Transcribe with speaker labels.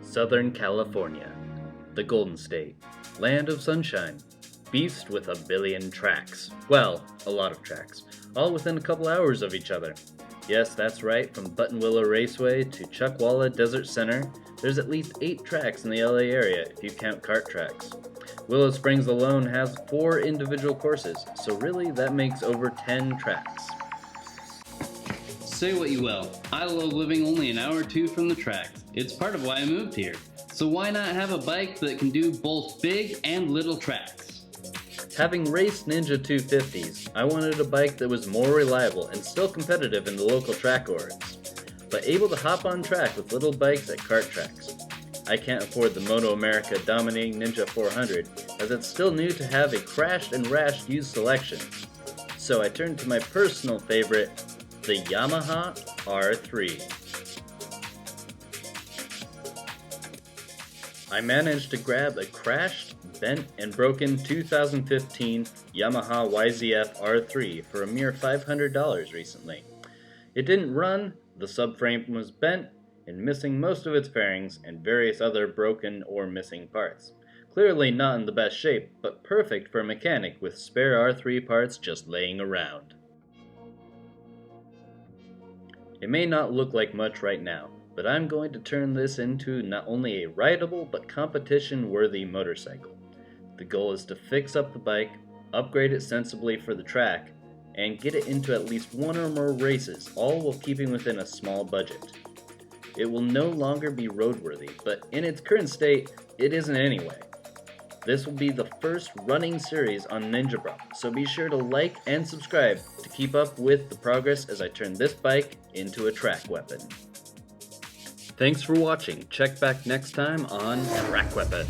Speaker 1: Southern California, the Golden State, land of sunshine, beast with a billion tracks. Well, a lot of tracks, all within a couple hours of each other. Yes, that's right, from Buttonwillow Raceway to Chuckwalla Desert Center, there's at least 8 tracks in the LA area if you count kart tracks. Willow Springs alone has 4 individual courses, so really that makes over 10 tracks.
Speaker 2: Say what you will, I love living only an hour or two from the tracks. It's part of why I moved here. So why not have a bike that can do both big and little tracks?
Speaker 1: Having raced Ninja 250s, I wanted a bike that was more reliable and still competitive in the local track orgs, but able to hop on track with little bikes at kart tracks. I can't afford the Moto America dominating Ninja 400, as it's still new to have a crashed and rashed used selection. So I turned to my personal favorite, the Yamaha R3. I managed to grab a crashed, bent, and broken 2015 Yamaha YZF R3 for a mere $500 recently. It didn't run, the subframe was bent, and missing most of its fairings and various other broken or missing parts. Clearly not in the best shape, but perfect for a mechanic with spare R3 parts just laying around. It may not look like much right now, but I'm going to turn this into not only a rideable but competition-worthy motorcycle. The goal is to fix up the bike, upgrade it sensibly for the track, and get it into at least 1 or more races, all while keeping within a small budget. It will no longer be roadworthy, but in its current state, it isn't anyway. This will be the first running series on NinjaBraap, so be sure to like and subscribe to keep up with the progress as I turn this bike into a track weapon. Thanks for watching. Check back next time on TrackWeapon.